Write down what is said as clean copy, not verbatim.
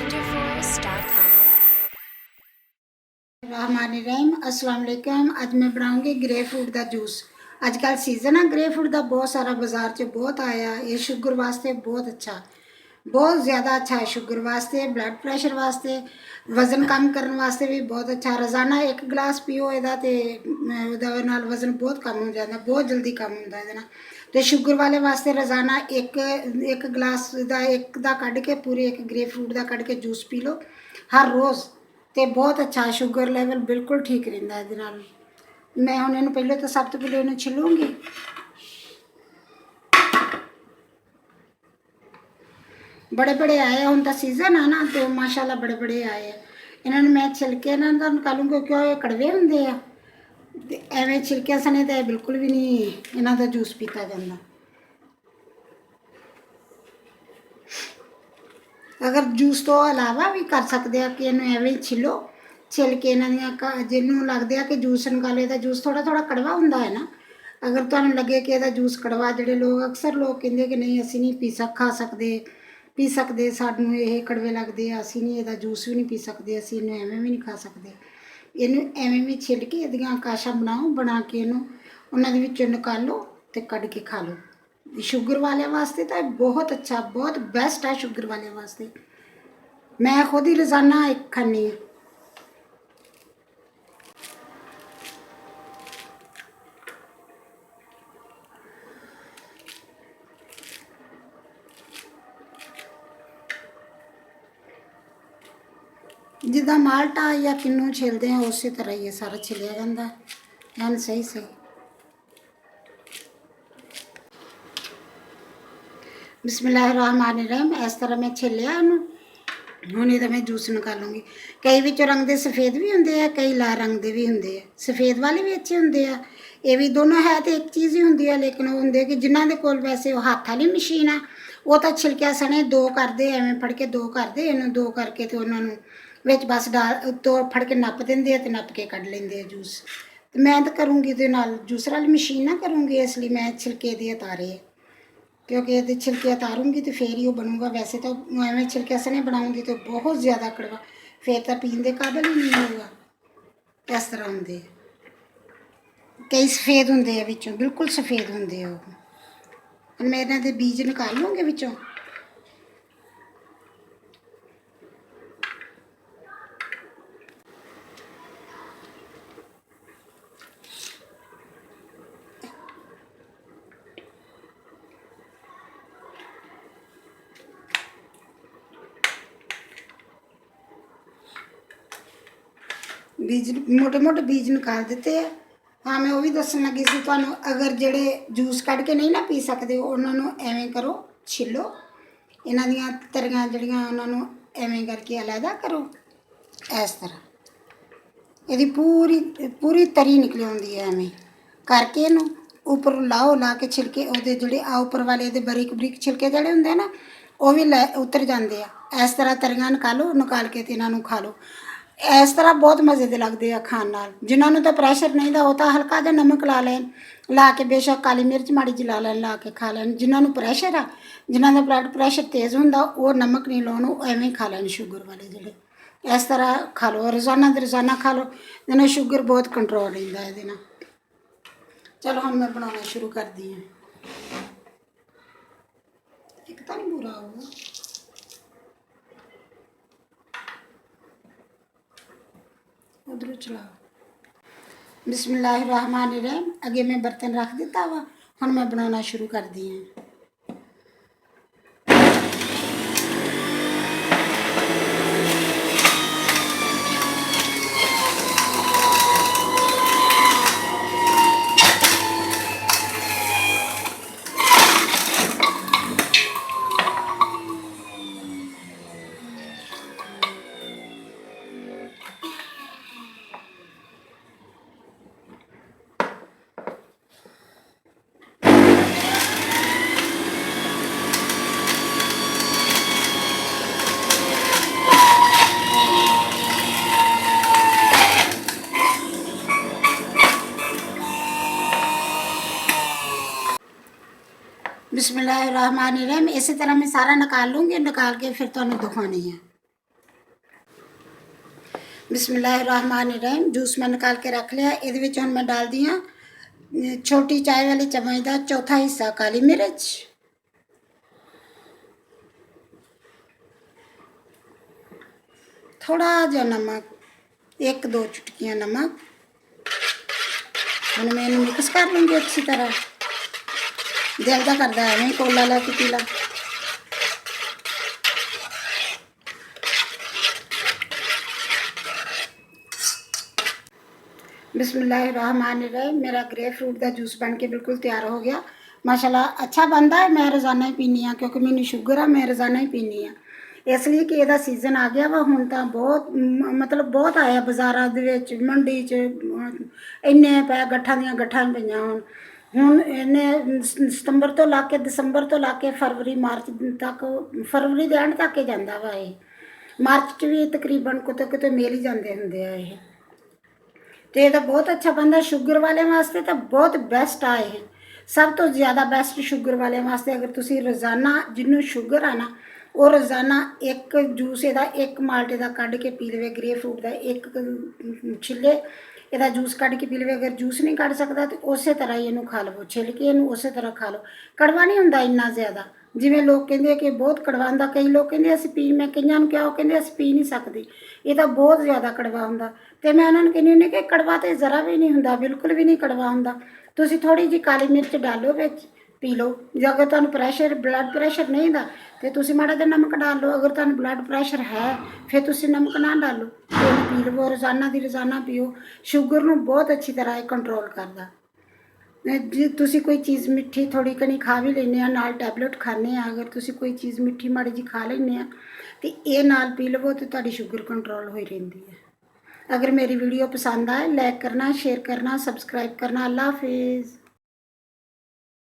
ninjaforce.com। रहमानिर्रहीम अस्सलाम वालेकुम। ਅੱਜ ਮੈਂ ਬਣਾਉਂਗੀ ਗ੍ਰੇ ਫਰੂਟ ਦਾ ਜੂਸ। ਅੱਜ ਕੱਲ ਸੀਜ਼ਨ ਆ ਗ੍ਰੇ ਫਰੂਟ ਦਾ, ਬਹੁਤ ਸਾਰਾ ਬਾਜ਼ਾਰ 'ਚ ਬਹੁਤ ਆਇਆ। ਇਹ ਸ਼ੂਗਰ ਵਾਸਤੇ ਬਹੁਤ ਅੱਛਾ, ਬਹੁਤ ਜ਼ਿਆਦਾ ਅੱਛਾ ਹੈ। ਸ਼ੂਗਰ ਵਾਸਤੇ, ਬਲੱਡ ਪ੍ਰੈਸ਼ਰ ਵਾਸਤੇ, ਵਜ਼ਨ ਕਮ ਕਰਨ ਵਾਸਤੇ ਵੀ ਬਹੁਤ ਅੱਛਾ। ਰੋਜ਼ਾਨਾ 1 ਗਲਾਸ ਪੀਓ ਇਹਦਾ ਤੇ ਉਹਦੇ ਨਾਲ ਵਜ਼ਨ ਬਹੁਤ ਕਮ ਹੋ ਜਾਂਦਾ, ਬਹੁਤ ਜਲਦੀ ਕਮ ਹੁੰਦਾ ਇਹਦੇ ਨਾਲ। ਤੇ ਸ਼ੂਗਰ ਵਾਲੇ ਵਾਸਤੇ ਰੋਜ਼ਾਨਾ ਇੱਕ ਗਲਾਸ ਦਾ ਇੱਕ ਦਾ ਕੱਢ ਕੇ ਪੂਰੇ ਇੱਕ ਗ੍ਰੇ ਫਰੂਟ ਦਾ ਕੱਢ ਕੇ ਜੂਸ ਪੀ ਲਓ ਹਰ ਰੋਜ਼, ਤੇ ਬਹੁਤ ਅੱਛਾ। ਸ਼ੂਗਰ ਲੈਵਲ ਬਿਲਕੁਲ ਠੀਕ ਰਹਿੰਦਾ ਇਹਦੇ ਨਾਲ। ਮੈਂ ਹੁਣ ਇਹਨੂੰ ਪਹਿਲੇ ਤਾਂ ਸਭ ਤੋਂ ਪਹਿਲੇ ਇਹਨੂੰ ਛਿਲੂੰਗੀ। बड़े बड़े आए ਹੁਣ ਤਾਂ ਸੀਜ਼ਨ ਆ ਨਾ, ਤੇ ਮਾਸ਼ਾਅੱਲਾ ਬੜੇ ਬੜੇ ਆਏ ਆ। ਇਹਨਾਂ ਨੂੰ ਮੈਂ ਛਿਲਕੇ ਇਹਨਾਂ ਦਾ ਨਿਕਾਲੂੰਗੀ ਕਿਉਂਕਿ ਇਹ ਕੜਵੇ ਹੁੰਦੇ ਆ, ਤੇ ਐਵੇਂ ਛਿਲਕਿਆਂ ਸਣੇ ਤਾਂ ਬਿਲਕੁਲ ਵੀ ਨਹੀਂ ਇਹਨਾਂ ਦਾ ਜੂਸ ਪੀਤਾ ਜਾਂਦਾ। ਅਗਰ ਜੂਸ ਤੋਂ ਇਲਾਵਾ ਵੀ ਕਰ ਸਕਦੇ ਆ ਕਿ ਇਹਨੂੰ ਐਵੇਂ ਛਿਲੋ, ਛਿਲ ਕੇ ਇਹਨਾਂ ਦੀਆਂ ਜਿਹਨੂੰ ਲੱਗਦੇ ਆ ਕਿ ਜੂਸ ਨਿਕਾਲੇ ਦਾ ਜੂਸ ਥੋੜਾ ਥੋੜਾ ਕੜਵਾ ਹੁੰਦਾ ਹੈ ਨਾ, ਅਗਰ ਤੁਹਾਨੂੰ ਲੱਗੇ ਕਿ ਇਹਦਾ ਜੂਸ ਕੜਵਾ, ਜਿਹੜੇ ਲੋਕ ਅਕਸਰ ਲੋਕ ਕਹਿੰਦੇ ਕਿ ਨਹੀਂ ਅਸੀਂ ਨਹੀਂ ਖਾ ਸਕਦੇ, ਸਾਨੂੰ ਇਹ ਕੜਵੇ ਲੱਗਦੇ ਆ, ਅਸੀਂ ਨਹੀਂ ਇਹਦਾ ਜੂਸ ਵੀ ਨਹੀਂ ਪੀ ਸਕਦੇ, ਅਸੀਂ ਇਹਨੂੰ ਐਵੇਂ ਵੀ ਨਹੀਂ ਖਾ ਸਕਦੇ। ਇਹਨੂੰ ਐਵੇਂ ਵੀ ਛਿਲ ਕੇ ਇਹਦੀਆਂ ਕਾਸ਼ਾਂ ਬਣਾਓ, ਬਣਾ ਕੇ ਇਹਨੂੰ ਉਹਨਾਂ ਦੇ ਵਿੱਚੋਂ ਨਿਕਾਲੋ ਤੇ ਕੱਢ ਕੇ ਖਾ ਲਓ। ਸ਼ੂਗਰ ਵਾਲਿਆਂ ਵਾਸਤੇ ਤਾਂ ਬਹੁਤ ਅੱਛਾ, ਬਹੁਤ ਬੈਸਟ ਹੈ ਸ਼ੂਗਰ ਵਾਲਿਆਂ ਵਾਸਤੇ। ਮੈਂ ਖੁਦ ਹੀ ਰੋਜ਼ਾਨਾ ਇੱਕ ਖਾਂਦੀ ਹਾਂ। ਜਿੱਦਾਂ ਮਾਲਟਾ ਜਾਂ ਕਿੰਨੂ ਛਿਲਦੇ ਆ ਉਸੇ ਤਰ੍ਹਾਂ ਹੀ ਇਹ ਸਾਰਾ ਛਿਲਿਆ ਜਾਂਦਾ ਐਨ ਸਹੀ ਸਹੀ। ਬਿਸਮਿल्लाहिर्रहमानिर्रहीम। ਇਸ ਤਰ੍ਹਾਂ ਮੈਂ ਛਿਲਿਆ ਇਹਨੂੰ। ਹੁਣ ਇਹਦਾ ਮੈਂ ਜੂਸ ਨਿਕਾਲੂੰਗੀ। ਕਈ ਵਿੱਚੋਂ ਰੰਗ ਦੇ ਸਫੇਦ ਵੀ ਹੁੰਦੇ ਆ, ਕਈ ਲਾਲ ਰੰਗ ਦੇ ਵੀ ਹੁੰਦੇ ਆ। ਸਫੇਦ ਵਾਲੇ ਵੀ ਅੱਛੇ ਹੁੰਦੇ ਆ। ਇਹ ਵੀ ਦੋਨੋਂ ਹੈ ਤੇ ਇੱਕ ਚੀਜ਼ ਹੀ ਹੁੰਦੀ ਆ, ਲੇਕਿਨ ਉਹ ਹੁੰਦੇ ਕਿ ਜਿਨ੍ਹਾਂ ਦੇ ਕੋਲ ਵੈਸੇ ਉਹ ਹੱਥ ਵਾਲੀ ਮਸ਼ੀਨ ਆ, ਉਹ ਤਾਂ ਛਿਲਕਿਆ ਸਣੇ ਦੋ ਕਰਦੇ, ਐਵੇਂ ਫੜ ਕੇ ਦੋ ਕਰਦੇ, ਇਹਨੂੰ ਦੋ ਕਰਕੇ ਤੇ ਉਹਨਾਂ ਨੂੰ ਵਿੱਚ ਬਸ ਉੱਤੋਂ ਫੜ ਕੇ ਨੱਪ ਦਿੰਦੇ ਆ ਤੇ ਨੱਪ ਕੇ ਕੱਢ ਲੈਂਦੇ ਆ ਜੂਸ। ਤੇ ਮੈਂ ਤਾਂ ਕਰੂੰਗੀ ਇਹਦੇ ਨਾਲ ਜੂਸਰ ਵਾਲੀ ਮਸ਼ੀਨ ਨਾ ਕਰੂੰਗੀ, ਇਸ ਲਈ ਮੈਂ ਛਿਲਕੇ ਦੇ ਉਤਾਰੇ ਆ, ਕਿਉਂਕਿ ਇਹਦੇ ਛਿਲਕੇ ਉਤਾਰੂੰਗੀ ਤੇ ਫੇਰ ਹੀ ਉਹ ਬਣੂਗਾ। ਵੈਸੇ ਤਾਂ ਐਵੇਂ ਛਿਲਕੇ ਸਣੇ ਬਣਾਉਂਗੀ ਤਾਂ ਬਹੁਤ ਜ਼ਿਆਦਾ ਕੜਵਾ, ਫੇਰ ਤਾਂ ਪੀਣ ਦੇ ਕਾਬਲ ਹੀ ਨਹੀਂ ਹੋਊਗਾ। ਇਸ ਤਰ੍ਹਾਂ ਹੁੰਦੇ ਕਈ ਸਫੇਦ ਹੁੰਦੇ ਆ ਵਿੱਚੋਂ, ਬਿਲਕੁਲ ਸਫੇਦ ਹੁੰਦੇ ਆ ਉਹ। ਹੁਣ ਮੈਂ ਇਹਨਾਂ ਦੇ ਬੀਜ ਨਿਕਾਲ ਲੂੰਗੀ ਵਿੱਚੋਂ। ਬੀਜ ਮੋਟੇ ਮੋਟੇ ਬੀਜ ਨਿਕਾਲ ਦਿੱਤੇ ਆ। ਹਾਂ, ਮੈਂ ਉਹ ਵੀ ਦੱਸਣ ਲੱਗੀ ਸੀ ਤੁਹਾਨੂੰ, ਅਗਰ ਜਿਹੜੇ ਜੂਸ ਕੱਢ ਕੇ ਨਹੀਂ ਨਾ ਪੀ ਸਕਦੇ ਉਹਨਾਂ ਨੂੰ ਐਵੇਂ ਕਰੋ, ਛਿੱਲੋ ਇਹਨਾਂ ਦੀਆਂ ਤਰੀਆਂ ਜਿਹੜੀਆਂ, ਉਹਨਾਂ ਨੂੰ ਐਵੇਂ ਕਰਕੇ ਅਲੱਗਾ ਕਰੋ। ਇਸ ਤਰ੍ਹਾਂ ਇਹਦੀ ਪੂਰੀ ਤਰੀ ਨਿਕਲ ਆਉਂਦੀ ਹੈ। ਐਵੇਂ ਕਰਕੇ ਇਹਨੂੰ ਉੱਪਰ ਲਾਓ, ਲਾ ਕੇ ਛਿਲਕੇ ਉਹਦੇ ਜਿਹੜੇ ਆ ਉੱਪਰ ਵਾਲੇ ਇਹਦੇ ਬਰੀਕ ਬਰੀਕ ਛਿਲਕੇ ਜਿਹੜੇ ਹੁੰਦੇ ਆ ਨਾ, ਉਹ ਵੀ ਉਤਰ ਜਾਂਦੇ ਆ। ਇਸ ਤਰ੍ਹਾਂ ਤਰੀਆਂ ਨਿਕਾਲੋ, ਨਿਕਾਲ ਕੇ ਤੇ ਇਹਨਾਂ ਨੂੰ ਖਾ ਲਓ। ਇਸ ਤਰ੍ਹਾਂ ਬਹੁਤ ਮਜ਼ੇ ਦੇ ਲੱਗਦੇ ਆ ਖਾਣ ਨਾਲ। ਜਿਨ੍ਹਾਂ ਨੂੰ ਤਾਂ ਪ੍ਰੈਸ਼ਰ ਨਹੀਂ ਦਾ, ਉਹ ਤਾਂ ਹਲਕਾ ਜਿਹਾ ਨਮਕ ਲਾ ਲੈਣ, ਲਾ ਕੇ ਬੇਸ਼ੱਕ ਕਾਲੀ ਮਿਰਚ ਮਾੜੀ ਜਿਹੀ ਲਾ ਲੈਣ, ਲਾ ਕੇ ਖਾ ਲੈਣ। ਜਿਨ੍ਹਾਂ ਨੂੰ ਪ੍ਰੈਸ਼ਰ ਆ, ਜਿਨ੍ਹਾਂ ਦਾ ਬਲੱਡ ਪ੍ਰੈਸ਼ਰ ਤੇਜ਼ ਹੁੰਦਾ, ਉਹ ਨਮਕ ਨਹੀਂ ਲਾਉਣ, ਉਹ ਐਵੇਂ ਖਾ ਲੈਣ ਸ਼ੂਗਰ ਵਾਲੇ ਜਿਹੜੇ। ਇਸ ਤਰ੍ਹਾਂ ਖਾ ਲਓ, ਰੋਜ਼ਾਨਾ ਦੇ ਰੋਜ਼ਾਨਾ ਖਾ ਲਓ। ਇਹਦੇ ਨਾਲ ਸ਼ੂਗਰ ਬਹੁਤ ਕੰਟਰੋਲ ਰਹਿੰਦਾ ਇਹਦੇ ਨਾਲ। ਚਲੋ ਹੁਣ ਮੈਂ ਬਣਾਉਣਾ ਸ਼ੁਰੂ ਕਰਦੀ ਹਾਂ। ਇੱਕ ਤਾਂ ਨਹੀਂ ਬੁਰਾ ਹੋਊਗਾ। उधर चलाओ। बिस्मिल्लाहिर्रहमानिर्रहीम। अगे मैं बर्तन रख दिता वा, हुण मैं बनाना शुरू कर दी हाँ। बिस्मिल्लाहिर्रहमानिर्रहीम। इसी तरह मैं सारा निकाल लूँगी, निकाल के फिर तुहानूं दिखानी है। बिस्मिल्लाहिर्रहमानिर्रहीम। जूस मैं निकाल के रख लिया। ये हम मैं डाल दी हाँ छोटी चाय वाली चम्मच का चौथा हिस्सा काली मिर्च, थोड़ा जहा नमक, 1-2 चुटकियाँ नमक। हम मैं मिक्स कर लूँगी अच्छी तरह। दिल का करता है नहीं कोला ला के पीला। बिस्मिल्लाहिर्रहमानिर्रहीम। मेरा ग्रेप फ्रूट का जूस बन के बिल्कुल तैयार हो गया। माशाल्लाह अच्छा बनता है। मैं रोज़ाना ही पीनी हाँ क्योंकि मैंने शुगर है। मैं रोज़ाना ही पीनी हाँ इसलिए कि ਇਹਦਾ सीजन आ गया वा। ਹੁਣ ਤਾਂ ਬਹੁਤ मतलब ਬਹੁਤ ਆਇਆ ਬਾਜ਼ਾਰਾਂ ਦੇ ਵਿੱਚ ਮੰਡੀ 'ਚ ਇੰਨੇ ਪੈ ਗੱਠਾਂ ਦੀਆਂ ਗੱਠਾਂ ਪਈਆਂ ਹੁਣ ਇਹਨੇ ਸਤੰਬਰ ਤੋਂ ਲਾ ਕੇ ਦਸੰਬਰ ਤੋਂ ਲਾ ਕੇ ਫਰਵਰੀ ਮਾਰਚ ਤੱਕ ਫਰਵਰੀ ਦੇ ਐਂਡ ਤੱਕ ਹੀ ਜਾਂਦਾ ਵਾ ਇਹ। ਮਾਰਚ 'ਚ ਵੀ ਤਕਰੀਬਨ ਕਿਤੇ ਮਿਲ ਹੀ ਜਾਂਦੇ ਹੁੰਦੇ ਆ ਇਹ। तो ये बहुत अच्छा बनता शुगर वाले वास्ते तो बहुत बेस्ट आ ये सब तो ज़्यादा बेस्ट शुगर वाले वास्ते। अगर तुसी रोज़ाना जिन्हों शुगर आ ना वो रोज़ाना एक जूस ਇਹਦਾ एक माल्टे का कढ़ के पी लवे। ग्रेप फ्रूट का एक छिले ਇਹਦਾ जूस कढ़ के पी लवे। अगर जूस नहीं कढ़ सकता तो उस तरह ही इनू खा लो, छिल के इनू उस तरह खा लो। कड़वा नहीं होंदा इन्ना ज़्यादा जिवें लोग कहते कि बहुत कड़वा होंदा। कई लोग कहते असीं पी, मैं कईयां नूं क्या वो कहते असीं पी नहीं सकते, ये तो बहुत ज़्यादा कड़वा होंदा। तो मैं उन्होंने कहनी हुंदी कि कड़वा तो ज़रा भी नहीं होंदा, बिल्कुल भी नहीं कड़वा होंदा। तुसीं थोड़ी जी काली मिर्च डालो विच पी लो। जे अगर तुहानूं प्रैशर ब्लड प्रैशर नहीं दा तो तुसीं माड़ा जिहा नमक डाल लो। अगर तुहानूं ब्लड प्रैशर है फिर तुसीं नमक ना डालो, पी लवो। रोज़ाना दी रोज़ाना पियो। शुगर नूं बहुत अच्छी तरह कंट्रोल करदा। जे तुसी कोई चीज़ मिठी थोड़ी घनी खा भी लेने आ नाल टैबलेट खाने आ, अगर तुसी कोई चीज़ मिठी माड़ी जी खा लेने आ तो ये नाल पी लवो तो तुहाडी शुगर कंट्रोल होई रहिंदी है। अगर मेरी वीडियो पसंद आए लाइक करना, शेयर करना, सब्सक्राइब करना। अल्लाह हाफिज़।